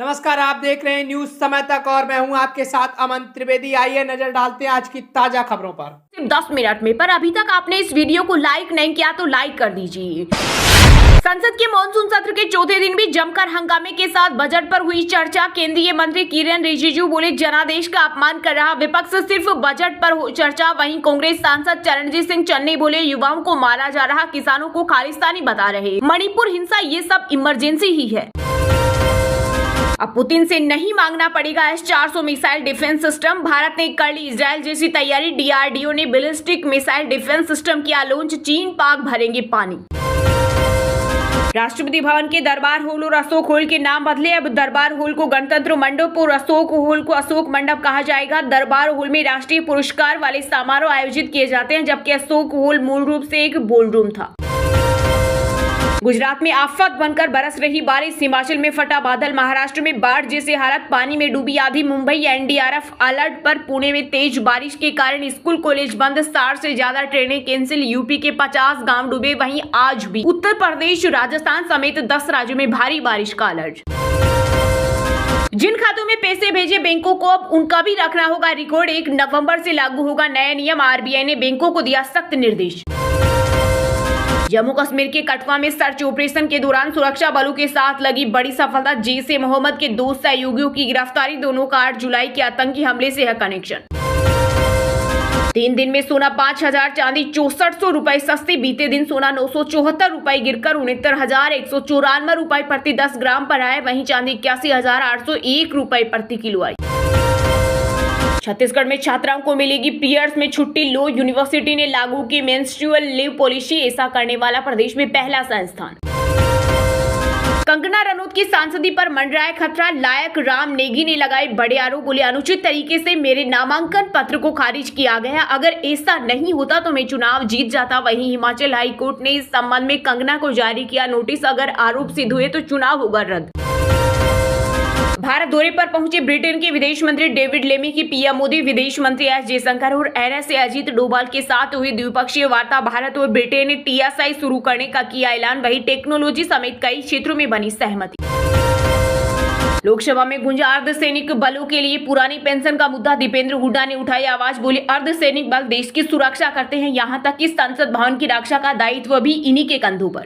नमस्कार, आप देख रहे हैं न्यूज समय तक और मैं हूं आपके साथ अमन त्रिवेदी। आइए नजर डालते हैं आज की ताजा खबरों पर। सिर्फ 10 मिनट में, पर अभी तक आपने इस वीडियो को लाइक नहीं किया तो लाइक कर दीजिए। संसद के मानसून सत्र के चौथे दिन भी जमकर हंगामे के साथ बजट पर हुई चर्चा। केंद्रीय मंत्री किरेन रिजिजू बोले, जनादेश का अपमान कर रहा विपक्ष, सिर्फ बजट पर हो चर्चा। वहीं कांग्रेस सांसद चरणजीत सिंह चन्नी बोले, युवाओं को मारा जा रहा, किसानों को खालिस्तानी बता रहे, मणिपुर हिंसा ये सब इमरजेंसी ही है। अब पुतिन से नहीं मांगना पड़ेगा S-400 missile defence system. Bharat ने कर ली इजराइल जैसी तैयारी। DRDO ने बैलिस्टिक मिसाइल डिफेंस सिस्टम किया लॉन्च। चीन पाक भरेंगे पानी। राष्ट्रपति भवन के दरबार हॉल और अशोक हॉल के नाम बदले। अब दरबार हॉल को गणतंत्र मंडप और अशोक हॉल को अशोक मंडप कहा जाएगा। दरबार हॉल में राष्ट्रीय पुरस्कार वाले समारोह आयोजित किए जाते हैं, जबकि अशोक हॉल मूल रूप से एक बॉलरूम था। गुजरात में आफत बनकर बरस रही बारिश। हिमाचल में फटा बादल। महाराष्ट्र में बाढ़ जैसे हालत, पानी में डूबी आधी मुंबई। NDRF अलर्ट पर। पुणे में तेज बारिश के कारण स्कूल कॉलेज बंद। 60 से ज्यादा ट्रेनें कैंसिल। यूपी के 50 गांव डूबे। वहीं आज भी उत्तर प्रदेश, राजस्थान समेत 10 राज्यों में भारी बारिश का अलर्ट। जिन खातों में पैसे भेजे बैंकों को, अब उनका भी रखना होगा रिकॉर्ड। 1 नवंबर से लागू होगा नया नियम। RBI ने बैंकों को दिया सख्त निर्देश। जम्मू कश्मीर के कठुआ में सर्च ऑपरेशन के दौरान सुरक्षा बलों के साथ लगी बड़ी सफलता। जैश ए मोहम्मद के 2 सहयोगियों की गिरफ्तारी। दोनों का 8 जुलाई के आतंकी हमले से है कनेक्शन। 3 दिन में सोना 5,000, चांदी 6400 रुपए सस्ती। बीते दिन सोना 974 रुपए गिरकर 69,194 रुपए प्रति 10 ग्राम पर आए। वहीं चांदी 81,801 रुपए प्रति किलो आई। छत्तीसगढ़ में छात्राओं को मिलेगी पीरियड्स में छुट्टी। लो यूनिवर्सिटी ने लागू की मेंस्ट्रुअल लीव पॉलिसी। ऐसा करने वाला प्रदेश में पहला संस्थान। कंगना रनौत की सांसदी पर मंडराए खतरा। लायक राम नेगी ने लगाए बड़े आरोप। बोले, अनुचित तरीके से मेरे नामांकन पत्र को खारिज किया गया। अगर ऐसा नहीं होता तो मैं चुनाव जीत जाता। वहीं हिमाचल हाई कोर्ट ने इस संबंध में कंगना को जारी किया नोटिस। अगर आरोप सिद्ध हुए तो चुनाव होगा रद्द। भारत दौरे पर पहुंचे ब्रिटेन के विदेश मंत्री डेविड लेमी की पीएम मोदी, विदेश मंत्री एस जयशंकर और NSA अजीत डोभाल के साथ हुई द्विपक्षीय वार्ता। भारत और ब्रिटेन ने TSI शुरू करने का किया ऐलान। वहीं टेक्नोलॉजी समेत कई क्षेत्रों में बनी सहमति। लोकसभा में गूंजा अर्धसैनिक बलों के लिए पुरानी पेंशन का मुद्दा। दीपेंद्र हुड्डा ने उठाई आवाज। बोले, अर्धसैनिक बल देश की सुरक्षा करते हैं, यहाँ तक कि संसद भवन की रक्षा का दायित्व भी इन्हीं के कंधों पर।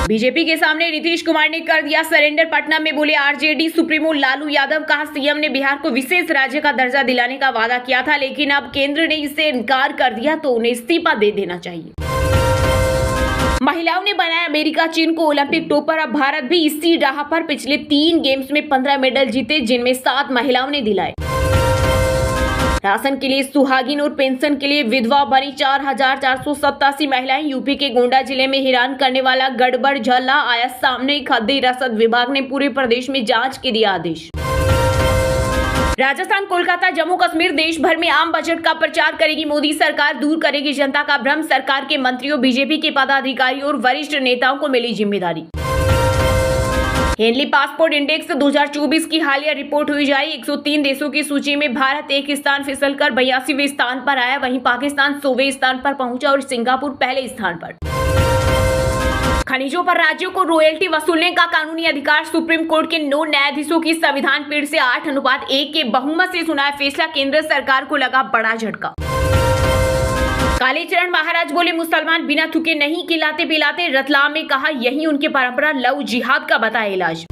बीजेपी के सामने नीतीश कुमार ने कर दिया सरेंडर। पटना में बोले RJD सुप्रीमो लालू यादव। कहा, सीएम ने बिहार को विशेष राज्य का दर्जा दिलाने का वादा किया था, लेकिन अब केंद्र ने इसे इनकार कर दिया तो उन्हें इस्तीफा दे देना चाहिए। महिलाओं ने बनाया अमेरिका चीन को ओलंपिक टॉपर। अब भारत भी इसी राह पर। पिछले 3 गेम्स में 15 मेडल जीते, जिनमें 7 महिलाओं ने दिलाए। राशन के लिए सुहागिन और पेंशन के लिए विधवा बनी 4,487 महिलाएं। यूपी के गोंडा जिले में हैरान करने वाला गड़बड़ झल्ला आया सामने। खाद्य रसद विभाग ने पूरे प्रदेश में जांच के दिया आदेश। राजस्थान, कोलकाता, जम्मू कश्मीर, देश भर में आम बजट का प्रचार करेगी मोदी सरकार। दूर करेगी जनता का भ्रम। सरकार के मंत्रियों, बीजेपी के पदाधिकारियों और वरिष्ठ नेताओं को मिली जिम्मेदारी। हेनली पासपोर्ट इंडेक्स 2024 की हालिया रिपोर्ट हुई जारी। 103 देशों की सूची में भारत एक स्थान फिसलकर 82वें स्थान पर आया। वहीं पाकिस्तान 100वें स्थान पर पहुंचा और सिंगापुर पहले स्थान पर। खनिजों पर राज्यों को रॉयल्टी वसूलने का कानूनी अधिकार। सुप्रीम कोर्ट के 9 न्यायाधीशों की संविधान पीठ से 8:1 के बहुमत से सुनाया फैसला। केंद्र सरकार को लगा बड़ा झटका। कालीचरण महाराज बोले, मुसलमान बिना थूके नहीं खिलाते पिलाते। रतलाम में कहा, यही उनकी परंपरा। लव जिहाद का बताया इलाज।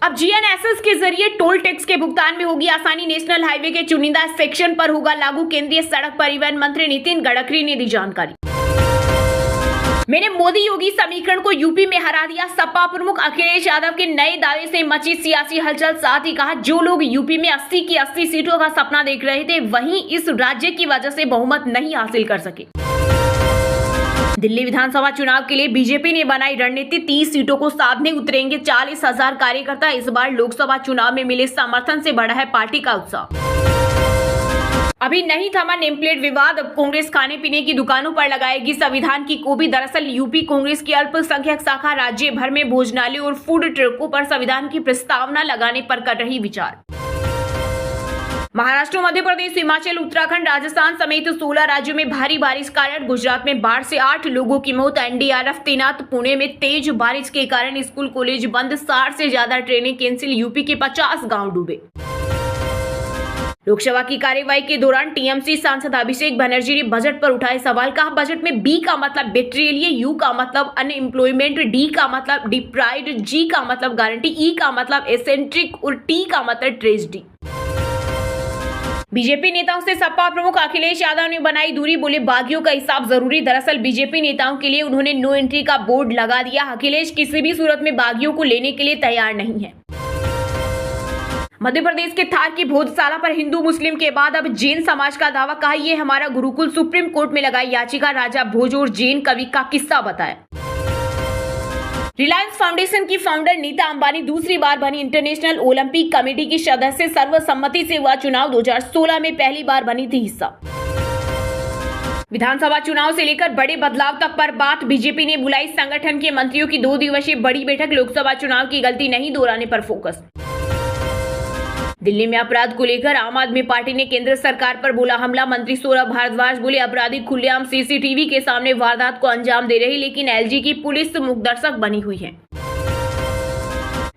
अब GNSS के जरिए टोल टैक्स के भुगतान में होगी आसानी। नेशनल हाईवे के चुनिंदा सेक्शन पर होगा लागू। केंद्रीय सड़क परिवहन मंत्री नितिन गडकरी ने दी जानकारी। मैंने मोदी योगी समीकरण को यूपी में हरा दिया। सपा प्रमुख अखिलेश यादव के नए दावे से मची सियासी हलचल। साथ ही कहा, जो लोग यूपी में 80 की 80 सीटों का सपना देख रहे थे, वहीं इस राज्य की वजह से बहुमत नहीं हासिल कर सके। दिल्ली विधानसभा चुनाव के लिए बीजेपी ने बनाई रणनीति। 30 सीटों को साधने उतरेंगे 40,000 कार्यकर्ता। इस बार लोकसभा चुनाव में मिले समर्थन से बढ़ा है पार्टी का उत्साह। अभी नहीं थमा नेमप्लेट विवाद। अब कांग्रेस खाने पीने की दुकानों पर लगाएगी संविधान की कॉपी। दरअसल यूपी कांग्रेस की अल्पसंख्यक शाखा राज्य भर में भोजनालय और फूड ट्रकों पर संविधान की प्रस्तावना लगाने पर कर रही विचार। महाराष्ट्र, मध्य प्रदेश, हिमाचल, उत्तराखंड, राजस्थान समेत 16 राज्यों में भारी बारिश का अलर्ट। गुजरात में बाढ़ से 8 लोगों की मौत। एनडीआरएफ तैनात। पुणे में तेज बारिश के कारण स्कूल कॉलेज बंद। 60 से ज्यादा ट्रेनें कैंसिल। यूपी के 50 गांव डूबे। लोकसभा की कार्यवाही के दौरान टीएमसी सांसद अभिषेक बनर्जी ने बजट पर उठाए सवाल। कहा, बजट में बी का मतलब बेट्रियल, यू का मतलब अनएम्प्लॉयमेंट, डी का मतलब डिप्राइव्ड, जी का मतलब गारंटी, ई का मतलब एसेंट्रिक और टी का मतलब ट्रेजेडी। बीजेपी नेताओं से सपा प्रमुख अखिलेश यादव ने बनाई दूरी। बोले, बागियों का हिसाब जरूरी। दरअसल बीजेपी नेताओं के लिए उन्होंने नो एंट्री का बोर्ड लगा दिया। अखिलेश किसी भी सूरत में बागियों को लेने के लिए तैयार नहीं है। मध्य प्रदेश के थार की भोजशाला पर हिंदू मुस्लिम के बाद अब जैन समाज का दावा। कहा, ये हमारा गुरुकुल। सुप्रीम कोर्ट में लगाई याचिका। राजा भोज और जैन कवि का किस्सा बताया। रिलायंस फाउंडेशन की फाउंडर नीता अंबानी दूसरी बार बनी इंटरनेशनल ओलंपिक कमेटी की सदस्य। सर्वसम्मति से हुआ चुनाव। 2016 में पहली बार बनी थी हिस्सा। विधानसभा चुनाव से लेकर बड़े बदलाव तक पर बात। बीजेपी ने बुलाई संगठन के मंत्रियों की 2 दिवसीय बड़ी बैठक। लोकसभा चुनाव की गलती नहीं दोहराने पर फोकस। दिल्ली में अपराध को लेकर आम आदमी पार्टी ने केंद्र सरकार पर बोला हमला। मंत्री सौरभ भारद्वाज बोले, अपराधी खुलेआम सीसीटीवी के सामने वारदात को अंजाम दे रहे, लेकिन एलजी की पुलिस मुखदर्शक बनी हुई है।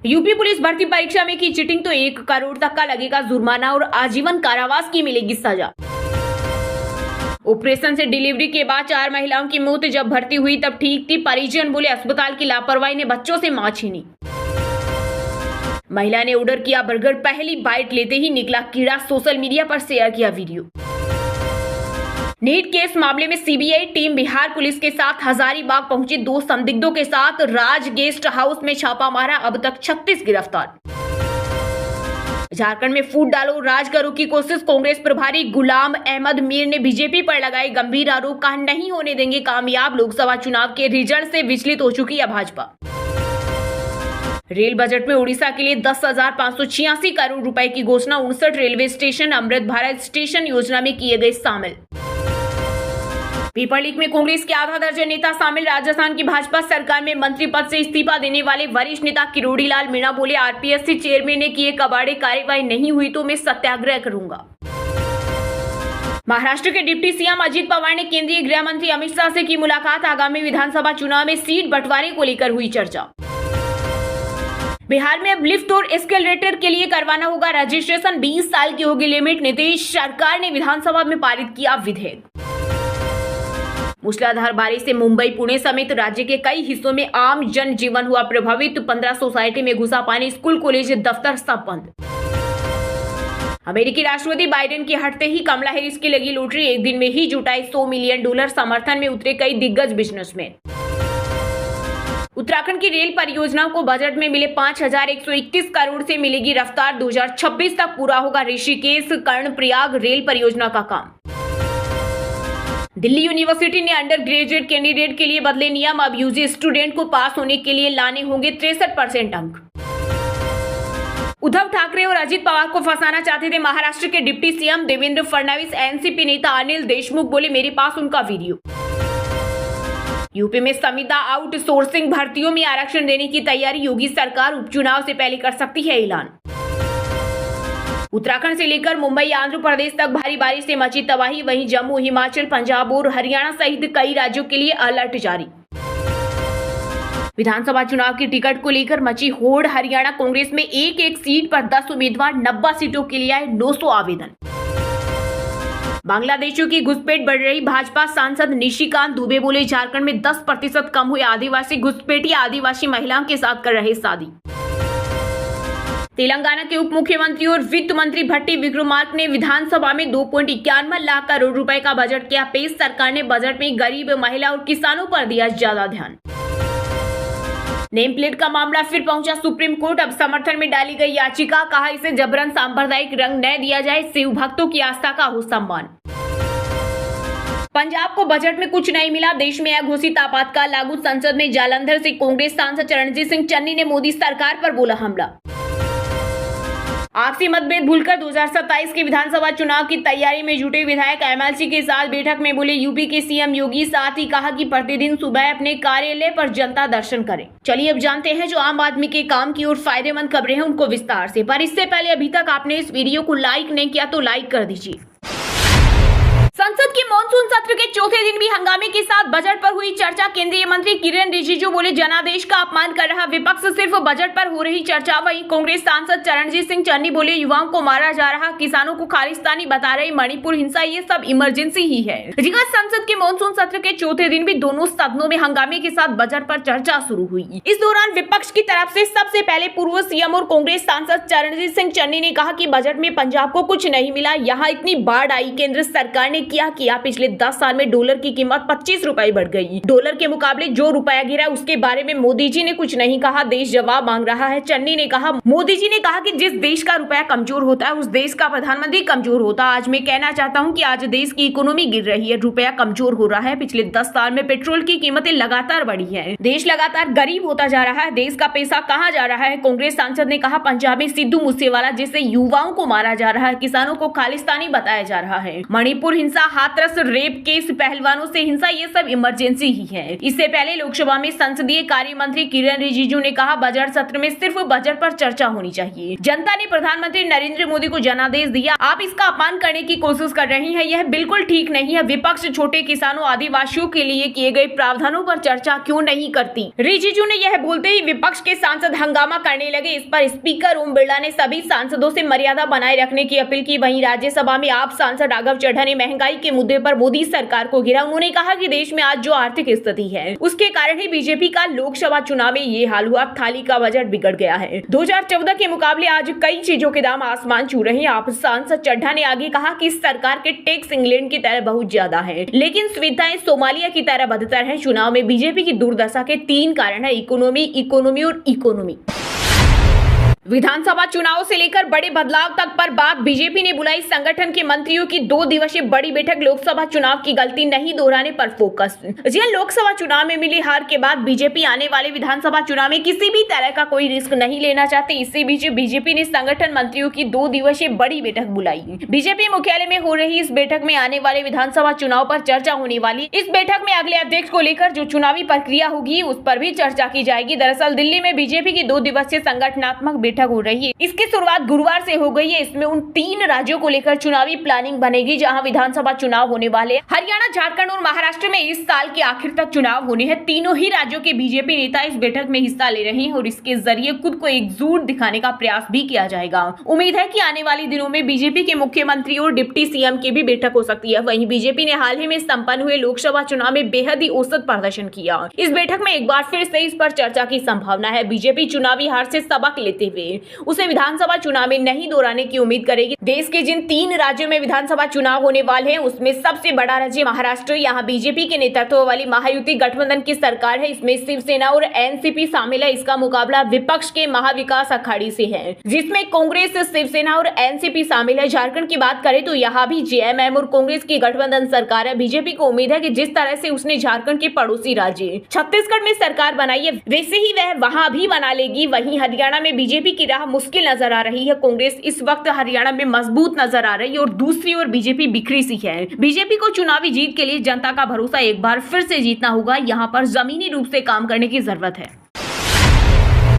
यूपी पुलिस भर्ती परीक्षा में की चीटिंग तो 1 करोड़ तक का लगेगा जुर्माना और आजीवन कारावास की मिलेगी सजा। ऑपरेशन से डिलीवरी के बाद 4 महिलाओं की मौत। जब भर्ती हुई तब ठीक थी। परिजन बोले, अस्पताल की लापरवाही ने बच्चों से मां छीनी। महिला ने ऑर्डर किया बर्गर, पहली बाइट लेते ही निकला कीड़ा। सोशल मीडिया पर शेयर किया वीडियो। नीट केस मामले में सीबीआई टीम बिहार पुलिस के साथ हजारीबाग पहुंची। 2 संदिग्धों के साथ राज गेस्ट हाउस में छापा मारा। अब तक 36 गिरफ्तार। झारखंड में फूट डालो, राज करो की कोशिश। कांग्रेस प्रभारी गुलाम अहमद मीर ने बीजेपी पर लगाए गंभीर आरोप। कहा, नहीं होने देंगे कामयाब। लोकसभा चुनाव के रिजल्ट से विचलित हो चुकी है भाजपा। रेल बजट में उड़ीसा के लिए 10,586 करोड़ रुपए की घोषणा। 59 railway station Amrit Bharat station योजना में किए गए शामिल। पेपर लीक में कांग्रेस के आधा दर्जन नेता शामिल। राजस्थान की भाजपा सरकार में मंत्री पद से इस्तीफा देने वाले वरिष्ठ नेता किरोड़ी लाल मीणा बोले, आरपीएससी चेयरमैन ने किए कबाड़े, कार्यवाही नहीं हुई तो मैं सत्याग्रह करूंगा। महाराष्ट्र के डिप्टी सीएम अजित पवार ने केंद्रीय गृह मंत्री अमित शाह से की मुलाकात। आगामी विधानसभा चुनाव में सीट बंटवारे को लेकर हुई चर्चा। बिहार में अब लिफ्ट और एस्केलेटर के लिए करवाना होगा रजिस्ट्रेशन। 20 साल की होगी लिमिट। नीतीश सरकार ने विधानसभा में पारित किया विधेयक। मूसलाधार बारिश से मुंबई, पुणे समेत राज्य के कई हिस्सों में आम जनजीवन हुआ प्रभावित। 15 सोसाइटी में घुसा पानी। स्कूल, कॉलेज, दफ्तर सब बंद। अमेरिकी राष्ट्रपति बाइडेन के हटते ही कमला हैरिस की लगी लॉटरी। एक दिन में ही जुटाई $100 मिलियन। समर्थन में उतरे कई दिग्गज बिजनेसमैन। उत्तराखंड की रेल परियोजनाओं को बजट में मिले 5,131 करोड़ से मिलेगी रफ्तार। 2026 तक पूरा होगा ऋषिकेश कर्णप्रयाग रेल परियोजना का काम। दिल्ली यूनिवर्सिटी ने अंडर ग्रेजुएट कैंडिडेट के लिए बदले नियम। अब यूजी स्टूडेंट को पास होने के लिए लाने होंगे 63% अंक। उद्धव ठाकरे और अजित पवार को फंसाना चाहते थे महाराष्ट्र के deputy CM Devendra Fadnavis. NCP नेता अनिल देशमुख बोले, मेरे पास उनका वीडियो। यूपी में संविदा आउटसोर्सिंग भर्तियों में आरक्षण देने की तैयारी। योगी सरकार उपचुनाव से पहले कर सकती है ऐलान। उत्तराखंड से लेकर मुंबई, आंध्र प्रदेश तक भारी बारिश से मची तबाही। वहीं जम्मू, हिमाचल, पंजाब और हरियाणा सहित कई राज्यों के लिए अलर्ट जारी। विधानसभा चुनाव की टिकट को लेकर मची होड़। हरियाणा कांग्रेस में एक सीट पर 10 उम्मीदवार। 90 सीटों के लिए आए 900 आवेदन। बांग्लादेशियों की घुसपैठ बढ़ रही। भाजपा सांसद निशिकांत दुबे बोले, झारखंड में 10% कम हुए आदिवासी घुसपैठिया। आदिवासी महिलाओं के साथ कर रहे शादी। तेलंगाना के उप मुख्यमंत्री और वित्त मंत्री भट्टी विक्रमार्क ने विधानसभा में 2.51 लाख करोड़ रुपए का बजट किया पेश। सरकार ने बजट में गरीब, महिला और किसानों पर दिया ज्यादा ध्यान। नेम प्लेट का मामला फिर पहुंचा सुप्रीम कोर्ट। अब समर्थन में डाली गई याचिका। कहा, इसे जबरन सांप्रदायिक रंग न दिया जाए। शिव भक्तों की आस्था का हो सम्मान। पंजाब को बजट में कुछ नहीं मिला। देश में अघोषित आपातकाल लागू। संसद में जालंधर से कांग्रेस सांसद चरणजीत सिंह चन्नी ने मोदी सरकार पर बोला हमला। आपसी मतभेद भूलकर 2027 के विधानसभा चुनाव की तैयारी में जुटे विधायक एमएलसी के साथ बैठक में बोले यूपी के सीएम योगी। साथ ही कहा कि प्रतिदिन सुबह अपने कार्यालय पर जनता दर्शन करें। चलिए अब जानते हैं जो आम आदमी के काम की और फायदेमंद खबरें हैं उनको विस्तार से। पर इससे पहले अभी तक आपने इस वीडियो को लाइक नहीं किया तो लाइक कर दीजिए। संसद के मॉनसून सत्र के चौथे दिन भी हंगामे के साथ बजट पर हुई चर्चा। केंद्रीय मंत्री किरेन रिजिजू बोले जनादेश का अपमान कर रहा विपक्ष, सिर्फ बजट पर हो रही चर्चा। वहीं कांग्रेस सांसद चरणजीत सिंह चन्नी बोले युवाओं को मारा जा रहा, किसानों को खालिस्तानी बता रही मणिपुर हिंसा, ये सब इमरजेंसी ही है। संसद के मॉनसून सत्र के चौथे दिन भी दोनों सदनों में हंगामे के साथ बजट पर चर्चा शुरू हुई। इस दौरान विपक्ष की तरफ से सबसे पहले पूर्व सीएम और कांग्रेस सांसद चरणजीत सिंह चन्नी ने कहा कि बजट में पंजाब को कुछ नहीं मिला, यहाँ इतनी बाढ़ आई, केंद्र सरकार ने क्या किया। पिछले 10 साल में डॉलर की कीमत 25 रुपए बढ़ गई। डॉलर के मुकाबले जो रुपया गिरा उसके बारे में मोदी जी ने कुछ नहीं कहा, देश जवाब मांग रहा है। चन्नी ने कहा मोदी जी ने कहा कि जिस देश का रुपया कमजोर होता है उस देश का प्रधानमंत्री कमजोर होता है। आज मैं कहना चाहता हूं कि आज देश की इकोनॉमी गिर रही है, रुपया कमजोर हो रहा है। पिछले 10 साल में पेट्रोल की कीमतें लगातार बढ़ी है, देश लगातार गरीब होता जा रहा है, देश का पैसा कहां जा रहा है। कांग्रेस सांसद ने कहा पंजाब में सिद्धू मूसेवाला जैसे युवाओं को मारा जा रहा है, किसानों को खालिस्तानी बताया जा रहा है। मणिपुर हिंसा, हाथरस, रेप केस, पहलवानों से हिंसा, ये सब इमरजेंसी ही है। इससे पहले लोकसभा में संसदीय कार्य मंत्री किरेन रिजिजू ने कहा बजट सत्र में सिर्फ बजट पर चर्चा होनी चाहिए। जनता ने प्रधानमंत्री नरेंद्र मोदी को जनादेश दिया, आप इसका अपमान करने की कोशिश कर रही हैं, यह बिल्कुल ठीक नहीं है। विपक्ष छोटे किसानों, आदिवासियों के लिए किए गए प्रावधानों पर चर्चा क्यों नहीं करती। रिजिजू ने यह बोलते ही विपक्ष के सांसद हंगामा करने लगे। इस पर स्पीकर ओम बिरला ने सभी सांसदों से मर्यादा बनाए रखने की अपील की। वहीं राज्यसभा में आप सांसद राघव चड्ढा ने महंगाई के मुद्दे पर मोदी सरकार को घेरा। उन्होंने कहा कि देश में आज जो आर्थिक स्थिति है उसके कारण ही बीजेपी का लोकसभा चुनाव में ये हाल हुआ, थाली का बजट बिगड़ गया है। 2014 के मुकाबले आज कई चीजों के दाम आसमान छू रहे हैं। आप सांसद चड्ढा ने आगे कहा कि सरकार के टैक्स इंग्लैंड की तरह बहुत ज्यादा है, लेकिन सुविधाएं सोमालिया की तरह बदतर है। चुनाव में बीजेपी की दुर्दशा के 3 कारण है, इकोनॉमी, इकोनॉमी और इकोनॉमी। विधानसभा चुनाव से लेकर बड़े बदलाव तक पर बात। बीजेपी ने बुलाई संगठन के मंत्रियों की 2 दिवसीय बड़ी बैठक, लोकसभा चुनाव की गलती नहीं दोहराने पर फोकस। जी हां, लोकसभा चुनाव में मिली हार के बाद बीजेपी आने वाले विधानसभा चुनाव में किसी भी तरह का कोई रिस्क नहीं लेना चाहती। इसी बीच बीजेपी ने संगठन मंत्रियों की 2 दिवसीय बड़ी बैठक बुलाई। बीजेपी मुख्यालय में हो रही इस बैठक में आने वाले विधानसभा चुनाव पर चर्चा होने वाली। इस बैठक में अगले अध्यक्ष को लेकर जो चुनावी प्रक्रिया होगी उस पर भी चर्चा की जाएगी। दरअसल दिल्ली में बीजेपी की 2 दिवसीय संगठनात्मक हो रही है। इसकी शुरुआत गुरुवार से हो गई है। इसमें उन 3 राज्यों को लेकर चुनावी प्लानिंग बनेगी जहां विधानसभा चुनाव होने वाले। हरियाणा, झारखंड और महाराष्ट्र में इस साल के आखिर तक चुनाव होने हैं। तीनों ही राज्यों के बीजेपी नेता इस बैठक में हिस्सा ले रहे हैं और इसके जरिए खुद को एकजुट दिखाने का प्रयास भी किया जाएगा। उम्मीद है कि आने वाले दिनों में बीजेपी के मुख्यमंत्री और डिप्टी सीएम की भी बैठक हो सकती है। वहीं बीजेपी ने हाल ही में संपन्न हुए लोकसभा चुनाव में बेहद ही औसत प्रदर्शन किया। इस बैठक में एक बार फिर से इस पर चर्चा की संभावना है। बीजेपी चुनावी हार से सबक लेते हुए उसे विधानसभा चुनाव में नहीं दोहराने की उम्मीद करेगी। देश के जिन 3 राज्यों में विधानसभा चुनाव होने वाले हैं उसमें सबसे बड़ा राज्य महाराष्ट्र। यहाँ बीजेपी के नेतृत्व वाली महायुति गठबंधन की सरकार है। इसमें शिवसेना और एनसीपी शामिल है। इसका मुकाबला विपक्ष के महाविकास अखाड़ी से है, जिसमें कांग्रेस, शिवसेना और एनसीपी शामिल है। झारखंड की बात करें तो यहाँ भी जेएमएम और कांग्रेस की गठबंधन सरकार है। बीजेपी को उम्मीद है कि जिस तरह से उसने झारखंड के पड़ोसी राज्य छत्तीसगढ़ में सरकार बनाई है वैसे ही वह वहां भी बना लेगी। वहीं हरियाणा में बीजेपी की राह मुश्किल नजर आ रही है। कांग्रेस इस वक्त हरियाणा में मजबूत नजर आ रही है और दूसरी ओर बीजेपी बिखरी सी है। बीजेपी को चुनावी जीत के लिए जनता का भरोसा एक बार फिर से जीतना होगा। यहाँ पर जमीनी रूप से काम करने की जरूरत है।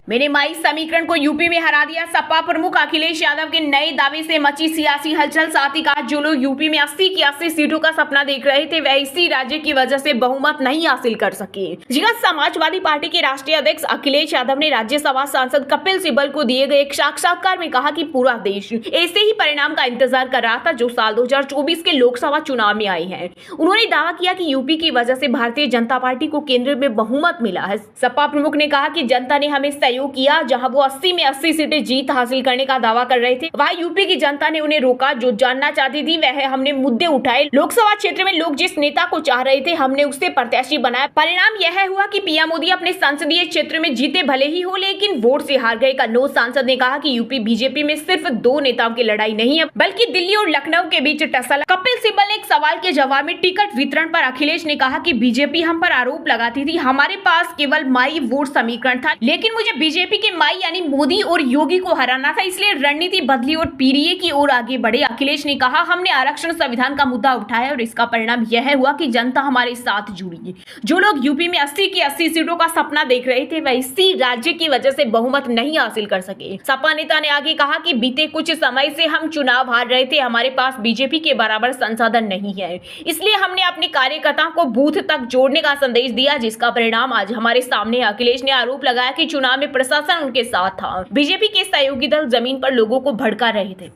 मिनिमाइज समीकरण को यूपी में हरा दिया। सपा प्रमुख अखिलेश यादव के नए दावे से मची सियासी हलचल। साथ ही कहा जो लोग यूपी में 80 की 80 सीटों का सपना देख रहे थे वह इसी राज्य की वजह से बहुमत नहीं हासिल कर सके। जिसका समाजवादी पार्टी के राष्ट्रीय अध्यक्ष अखिलेश यादव ने राज्यसभा सांसद कपिल सिब्बल को दिए गए एक साक्षात्कार में कहा कि पूरा देश ऐसे ही परिणाम का इंतजार कर रहा था जो साल 2024 के लोकसभा चुनाव में आए हैं। उन्होंने दावा किया कि यूपी की वजह से भारतीय जनता पार्टी को केंद्र में बहुमत मिला है। सपा प्रमुख ने कहा कि जनता ने हमें सहयोग किया। जहां वो 80 में 80 सीटें जीत हासिल करने का दावा कर रहे थे वहां यूपी की जनता ने उन्हें रोका। जो जानना चाहती थी वह हमने मुद्दे उठाए। लोकसभा क्षेत्र में लोग जिस नेता को चाह रहे थे हमने उससे प्रत्याशी बनाया। परिणाम यह हुआ कि पीएम मोदी अपने संसदीय क्षेत्र में जीते भले ही हो लेकिन वोट से हार गए। कन्नौज सांसद ने कहा कि यूपी बीजेपी में सिर्फ 2 नेताओं की लड़ाई नहीं है बल्कि दिल्ली और लखनऊ के बीच टसल। कपिल सिब्बल ने एक सवाल के जवाब में टिकट वितरण पर अखिलेश ने कहा कि बीजेपी हम पर आरोप लगाती थी हमारे पास केवल माई वोट समीकरण था, लेकिन मुझे बीजेपी के माई यानी मोदी और योगी को हराना था, इसलिए रणनीति बदली और पीडीए की ओर आगे बढ़े। अखिलेश ने कहा, हमने आरक्षण संविधान का मुद्दा उठाया और इसका परिणाम यह हुआ कि जनता हमारे साथ जुड़ी है। जो लोग यूपी में 80 की 80 सीटों का सपना देख रहे थे, वह इसी राज्य की वजह से बहुमत नहीं हासिल कर सके। सपा नेता ने आगे कहा कि बीते कुछ समय से हम चुनाव हार रहे थे, हमारे पास बीजेपी के बराबर संसाधन नहीं है, इसलिए हमने अपने कार्यकर्ताओं को बूथ तक जोड़ने का संदेश दिया, जिसका परिणाम आज हमारे सामने। अखिलेश ने आरोप लगाया कि चुनाव में प्रशासन उनके साथ था, बीजेपी के सहयोगी दल जमीन पर लोगों को भड़का रहे थे।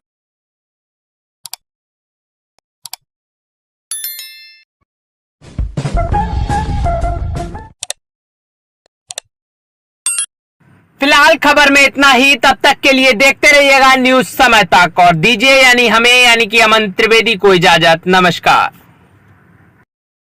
फिलहाल खबर में इतना ही। तब तक के लिए देखते रहिएगा न्यूज समय तक और दीजिए यानी हमें यानी कि अमन त्रिवेदी को इजाजत। नमस्कार।